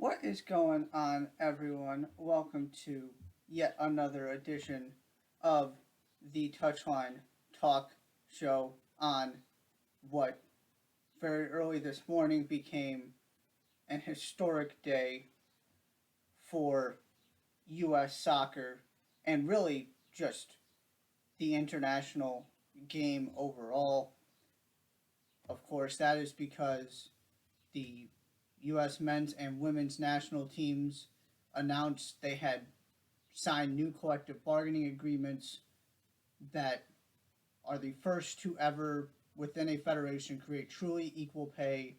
What is going on, everyone? Welcome to yet another edition of the Touchline Talk Show on what very early this morning became an historic day for U.S. soccer and really just the international game overall. Of course, that is because the U.S. men's and women's national teams announced they had signed new collective bargaining agreements that are the first to ever, within a federation, create truly equal pay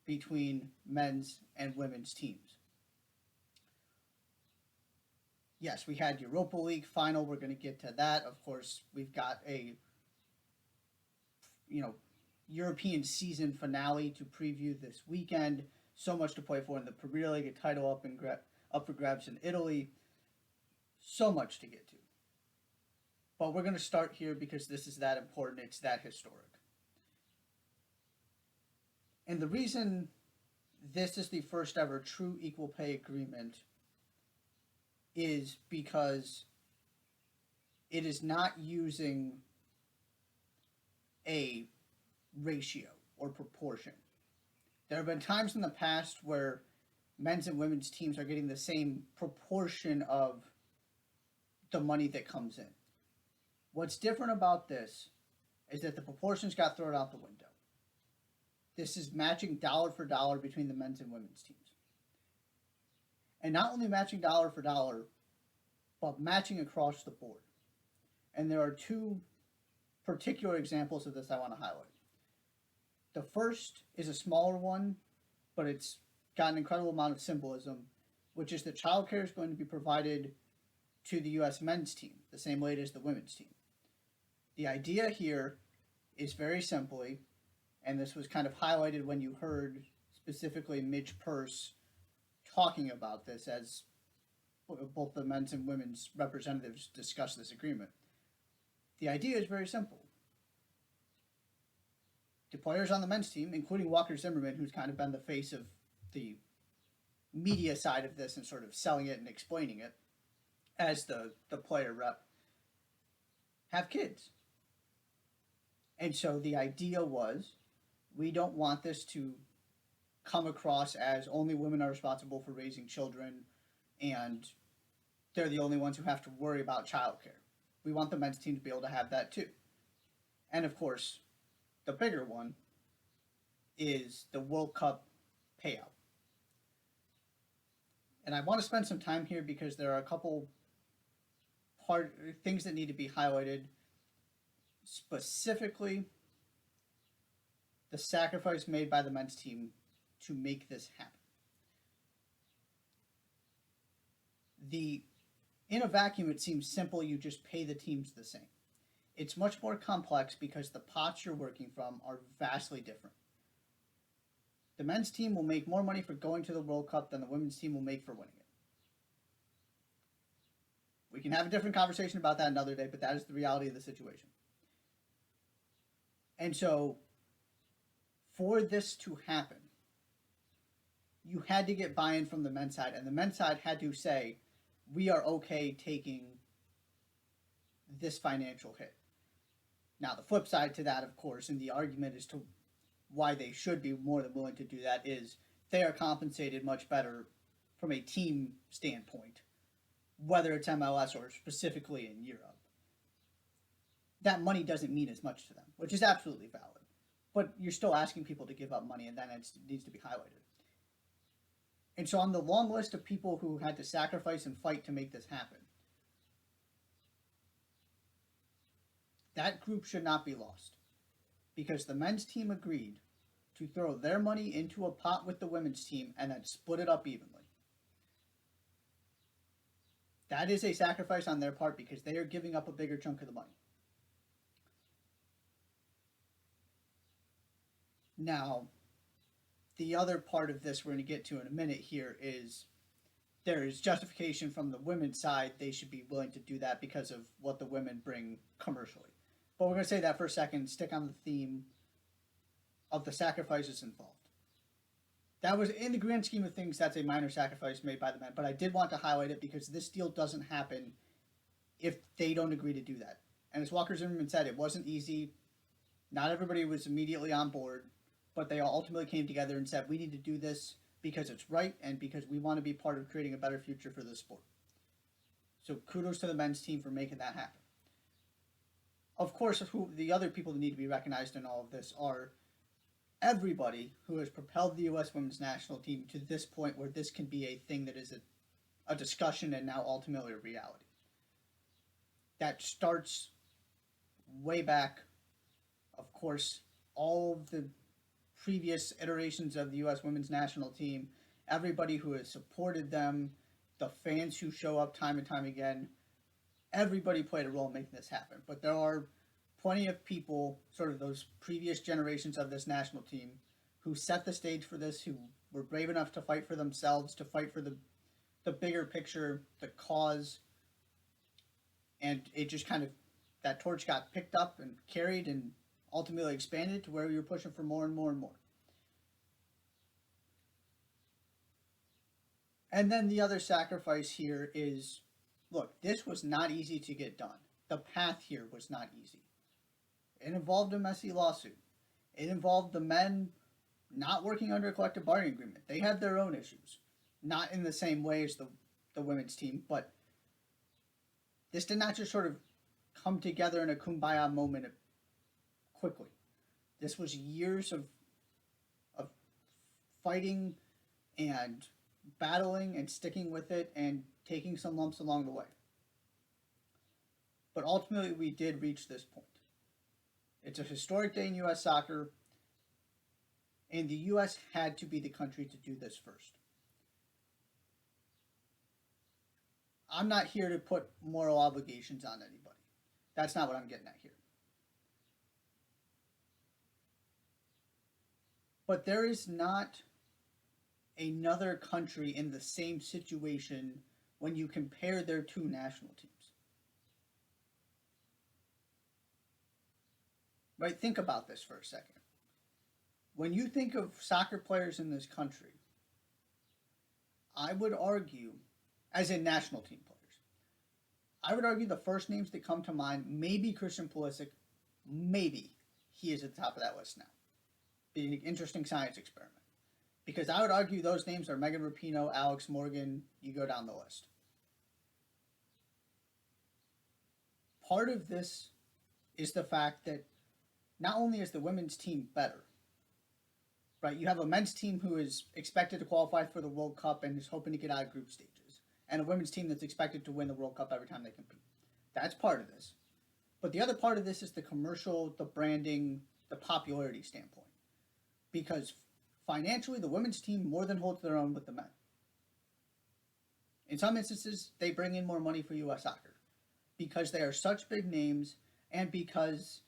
between men's and women's teams. Yes, we had Europa League final. We're going to get to that. Of course, we've got a you know European season finale to preview this weekend. So much to play for in the Premier League, a title up for grabs in Italy. So much to get to. But we're going to start here because this is that important. It's that historic. And the reason this is the first ever true equal pay agreement is because it is not using a ratio or proportion. There have been times in the past where men's and women's teams are getting the same proportion of the money that comes in. What's different about this is that the proportions got thrown out the window. This is matching dollar for dollar between the men's and women's teams. And not only matching dollar for dollar, but matching across the board. And there are two particular examples of this I want to highlight. The first is a smaller one, but it's got an incredible amount of symbolism, which is that childcare is going to be provided to the U.S. men's team, the same way as the women's team. The idea here is very simply, and this was kind of highlighted when you heard specifically Midge Purse talking about this as both the men's and women's representatives discuss this agreement. The idea is very simple. The players on the men's team, including Walker Zimmerman, who's kind of been the face of the media side of this and sort of selling it and explaining it as the player rep, have kids. And so the idea was, we don't want this to come across as only women are responsible for raising children and they're the only ones who have to worry about childcare. We want the men's team to be able to have that too. And of course, the bigger one is the World Cup payout. And I want to spend some time here because there are a couple things that need to be highlighted, specifically the sacrifice made by the men's team to make this happen. In a vacuum, it seems simple. You just pay the teams the same. It's much more complex because the pots you're working from are vastly different. The men's team will make more money for going to the World Cup than the women's team will make for winning it. We can have a different conversation about that another day, but that is the reality of the situation. And so, for this to happen, you had to get buy-in from the men's side, and the men's side had to say, we are okay taking this financial hit. Now, the flip side to that, of course, and the argument as to why they should be more than willing to do that is they are compensated much better from a team standpoint, whether it's MLS or specifically in Europe. That money doesn't mean as much to them, which is absolutely valid. But you're still asking people to give up money, and that needs to be highlighted. And so on the long list of people who had to sacrifice and fight to make this happen, that group should not be lost. Because the men's team agreed to throw their money into a pot with the women's team and then split it up evenly. That is a sacrifice on their part because they are giving up a bigger chunk of the money. Now, the other part of this we're going to get to in a minute here is there is justification from the women's side. They should be willing to do that because of what the women bring commercially. But we're going to say that for a second, stick on the theme of the sacrifices involved. That was, in the grand scheme of things, that's a minor sacrifice made by the men. But I did want to highlight it because this deal doesn't happen if they don't agree to do that. And as Walker Zimmerman said, it wasn't easy. Not everybody was immediately on board, but they all ultimately came together and said, we need to do this because it's right and because we want to be part of creating a better future for this sport. So kudos to the men's team for making that happen. Of course, who the other people that need to be recognized in all of this are everybody who has propelled the U.S. women's national team to this point where this can be a thing that is a discussion and now ultimately a reality. That starts way back, of course, all of the previous iterations of the U.S. women's national team, everybody who has supported them, the fans who show up time and time again, everybody played a role in making this happen. But there are plenty of people, sort of those previous generations of this national team, who set the stage for this, who were brave enough to fight for themselves, to fight for the bigger picture, the cause, and it just kind of, that torch got picked up and carried and ultimately expanded to where we were pushing for more and more and more. And then the other sacrifice here is, look, this was not easy to get done. The path here was not easy. It involved a messy lawsuit. It involved the men not working under a collective bargaining agreement. They had their own issues. Not in the same way as the women's team, but this did not just sort of come together in a kumbaya moment quickly. This was years of fighting and battling and sticking with it and taking some lumps along the way. But ultimately, we did reach this point. It's a historic day in U.S. soccer, and the U.S. had to be the country to do this first. I'm not here to put moral obligations on anybody. That's not what I'm getting at here. But there is not another country in the same situation when you compare their two national teams. Right? Think about this for a second. When you think of soccer players in this country, I would argue, as in national team players, I would argue the first names that come to mind, maybe Christian Pulisic, maybe he is at the top of that list now. Be an interesting science experiment. Because I would argue those names are Megan Rapinoe, Alex Morgan, you go down the list. Part of this is the fact that not only is the women's team better, right? You have a men's team who is expected to qualify for the World Cup and is hoping to get out of group stages, and a women's team that's expected to win the World Cup every time they compete. That's part of this. But the other part of this is the commercial, the branding, the popularity standpoint. Because financially, the women's team more than holds their own with the men. In some instances, they bring in more money for U.S. soccer because they are such big names and because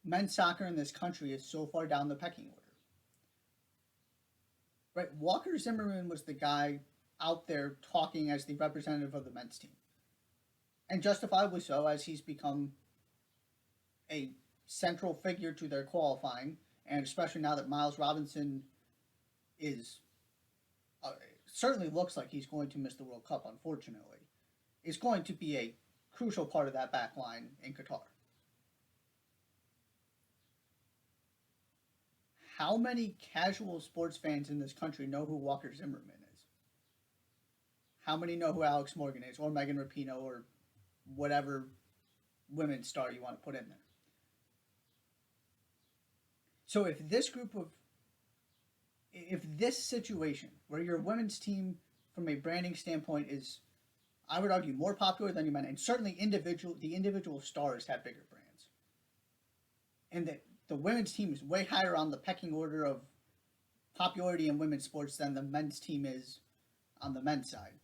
men's soccer in this country is so far down the pecking order. Right? Walker Zimmerman was the guy out there talking as the representative of the men's team. And justifiably so, as he's become a central figure to their qualifying, and especially now that Miles Robinson is certainly looks like he's going to miss the World Cup, unfortunately, is going to be a crucial part of that back line in Qatar. How many casual sports fans in this country know who Walker Zimmerman is? How many know who Alex Morgan is, or Megan Rapinoe, or whatever women's star you want to put in there? So if this situation, where your women's team from a branding standpoint is, I would argue, more popular than your men, and certainly the individual stars have bigger brands, and that the women's team is way higher on the pecking order of popularity in women's sports than the men's team is on the men's side.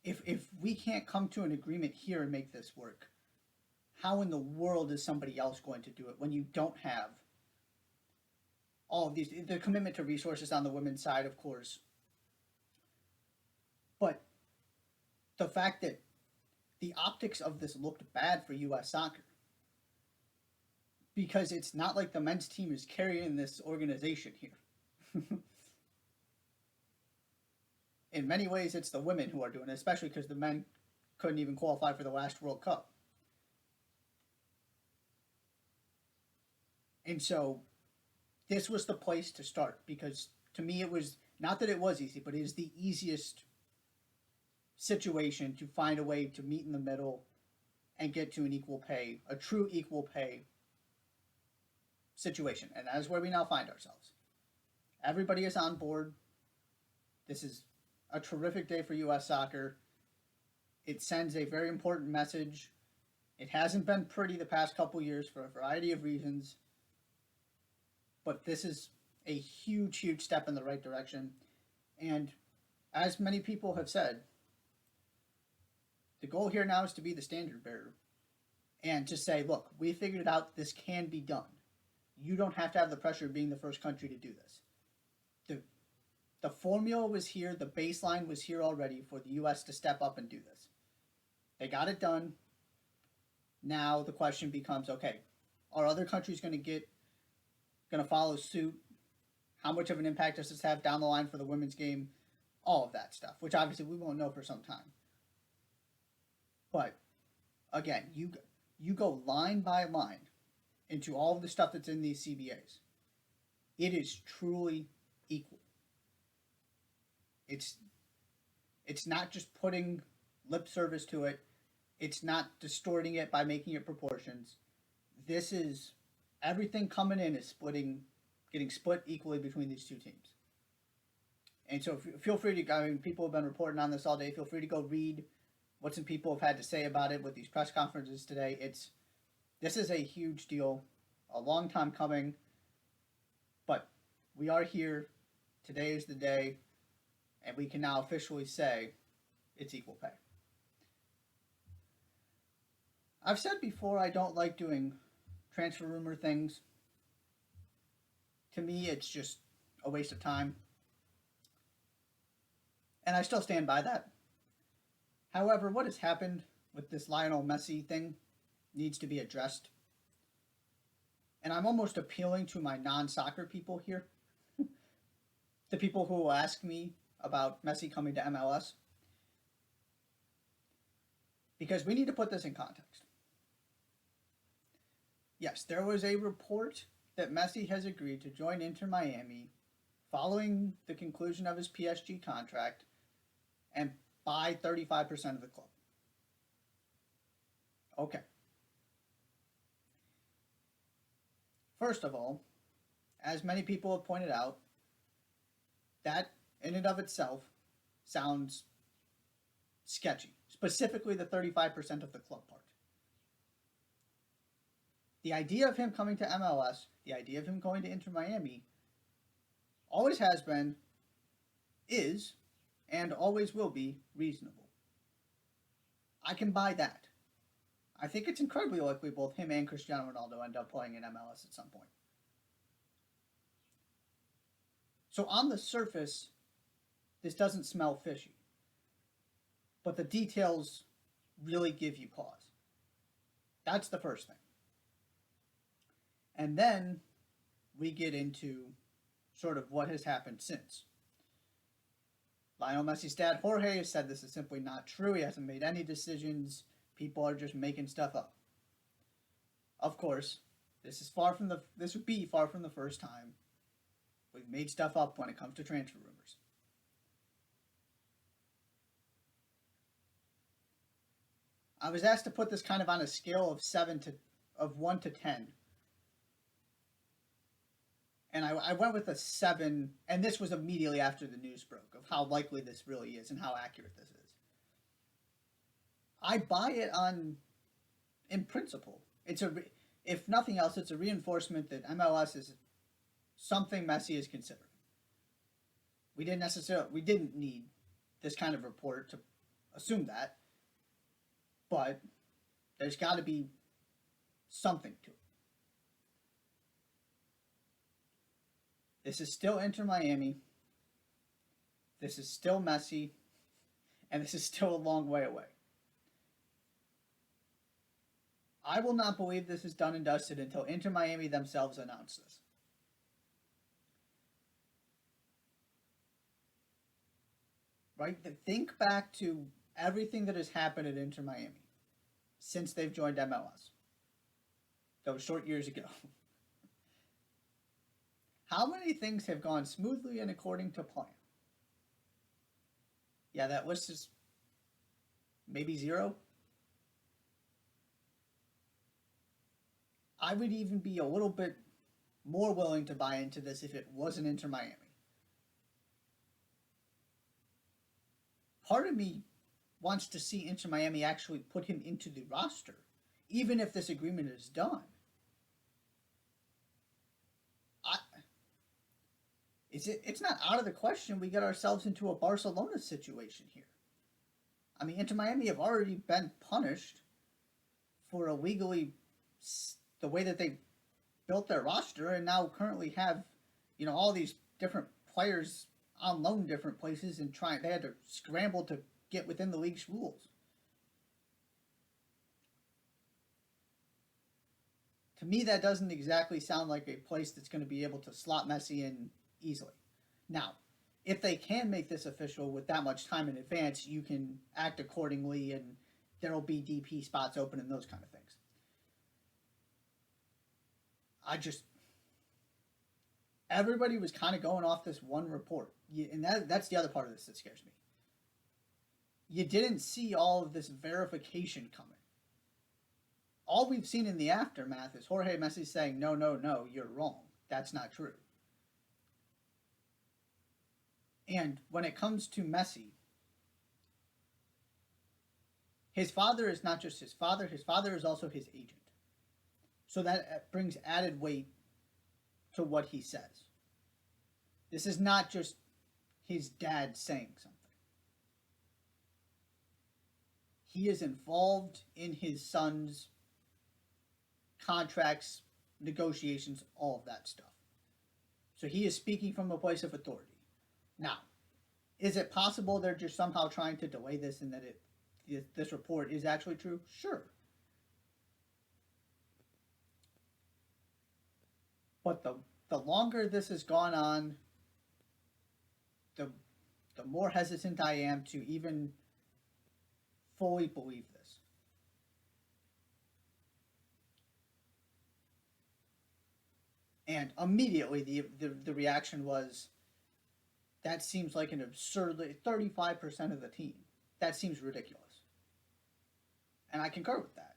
If we can't come to an agreement here and make this work, how in the world is somebody else going to do it when you don't have all of these, the commitment to resources on the women's side, of course, but the fact that the optics of this looked bad for U.S. soccer because it's not like the men's team is carrying this organization here. In many ways, it's the women who are doing it, especially because the men couldn't even qualify for the last World Cup. And so this was the place to start, because to me it was not that it was easy, but it is the easiest situation to find a way to meet in the middle and get to an equal pay, a true equal pay situation. And that is where we now find ourselves. Everybody is on board. This is a terrific day for U.S. soccer. It sends a very important message. It hasn't been pretty the past couple years for a variety of reasons, but this is a huge, huge step in the right direction. And as many people have said, the goal here now is to be the standard bearer and to say, look, we figured it out. This can be done. You don't have to have the pressure of being the first country to do this. The formula was here. The baseline was here already for the U.S. to step up and do this. They got it done. Now the question becomes, okay, are other countries going to follow suit? How much of an impact does this have down the line for the women's game? All of that stuff, which obviously we won't know for some time. But again, you go line by line into all of the stuff that's in these CBAs. It is truly equal. It's not just putting lip service to it. It's not distorting it by making it proportions. This is everything coming in is getting split equally between these two teams. And so feel free to, I mean, people have been reporting on this all day. Feel free to go read what some people have had to say about it with these press conferences today. This is a huge deal, a long time coming, but we are here. Today is the day, and we can now officially say it's equal pay. I've said before I don't like doing transfer rumor things. To me, it's just a waste of time. And I still stand by that. However, what has happened with this Lionel Messi thing needs to be addressed. And I'm almost appealing to my non-soccer people here. The people who will ask me about Messi coming to MLS. Because we need to put this in context. Yes, there was a report that Messi has agreed to join Inter Miami following the conclusion of his PSG contract and buy 35% of the club. Okay. First of all, as many people have pointed out, that in and of itself sounds sketchy, specifically the 35% of the club part. The idea of him coming to MLS, the idea of him going to Inter Miami, always has been, is, and always will be reasonable. I can buy that. I think it's incredibly likely both him and Cristiano Ronaldo end up playing in MLS at some point. So on the surface, this doesn't smell fishy. But the details really give you pause. That's the first thing. And then we get into sort of what has happened since. Lionel Messi's dad, Jorge, has said this is simply not true. He hasn't made any decisions. People are just making stuff up. Of course, this would be far from the first time we've made stuff up when it comes to transfer rumors. I was asked to put this kind of on a scale of 1 to 10. And I went with a 7, and this was immediately after the news broke of how likely this really is and how accurate this is. I buy it in principle. If nothing else, it's a reinforcement that MLS is something Messi is considering. We didn't need this kind of report to assume that, but there's got to be something to it. This is still Inter Miami. This is still Messi. And this is still a long way away. I will not believe this is done and dusted until Inter Miami themselves announce this. Right? Think back to everything that has happened at Inter Miami since they've joined MLS. Those short years ago. How many things have gone smoothly and according to plan? Yeah, that list is maybe zero. I would even be a little bit more willing to buy into this if it wasn't Inter Miami. Part of me wants to see Inter Miami actually put him into the roster, even if this agreement is done. It's not out of the question we get ourselves into a Barcelona situation here. I mean, Inter Miami have already been punished for illegally the way that they built their roster, and now currently have, all these different players on loan different places and they had to scramble to get within the league's rules. To me, that doesn't exactly sound like a place that's going to be able to slot Messi in easily. Now, if they can make this official with that much time in advance, you can act accordingly and there'll be DP spots open and those kind of things. Everybody was kind of going off this one report. And that's the other part of this that scares me. You didn't see all of this verification coming. All we've seen in the aftermath is Jorge Messi saying, no, you're wrong. That's not true. And when it comes to Messi, his father is not just his father is also his agent. So that brings added weight to what he says. This is not just his dad saying something. He is involved in his son's contracts, negotiations, all of that stuff. So he is speaking from a place of authority. Now, is it possible they're just somehow trying to delay this and that this report is actually true? Sure. But the longer this has gone on, the more hesitant I am to even fully believe this. And immediately the reaction was, that seems like an absurdly 35% of the team. That seems ridiculous. And I concur with that.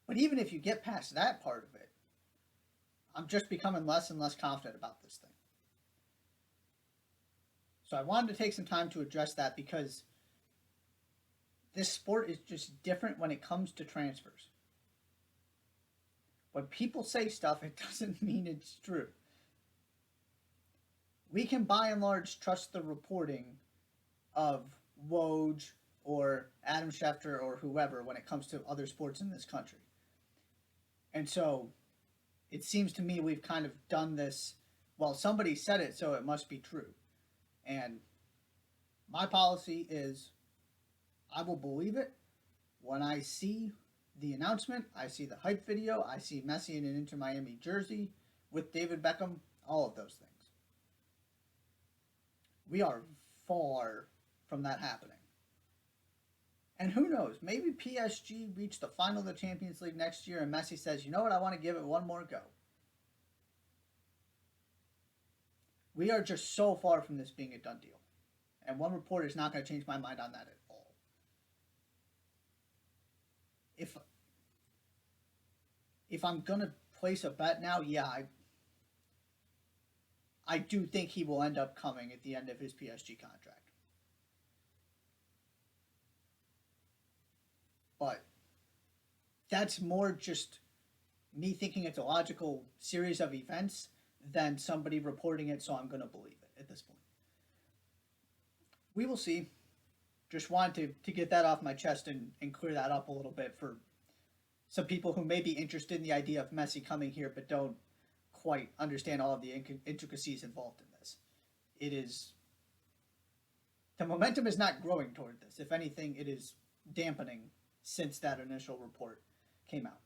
But even if you get past that part of it, I'm just becoming less and less confident about this thing. So I wanted to take some time to address that because this sport is just different when it comes to transfers. When people say stuff, it doesn't mean it's true. We can by and large trust the reporting of Woj or Adam Schefter or whoever when it comes to other sports in this country. And so it seems to me we've kind of done this, well, somebody said it, so it must be true. And my policy is I will believe it when I see the announcement, I see the hype video, I see Messi in an Inter Miami jersey with David Beckham, all of those things. We are far from that happening. And who knows, maybe PSG reach the final of the Champions League next year and Messi says, you know what, I want to give it one more go. We are just so far from this being a done deal. And one report is not going to change my mind on that at all. If I'm going to place a bet now, yeah, I do think he will end up coming at the end of his PSG contract. But that's more just me thinking it's a logical series of events than somebody reporting it, so I'm going to believe it at this point. We will see. Just wanted to get that off my chest and clear that up a little bit for some people who may be interested in the idea of Messi coming here but don't quite understand all of the intricacies involved in this. The momentum is not growing toward this. If anything, it is dampening since that initial report came out.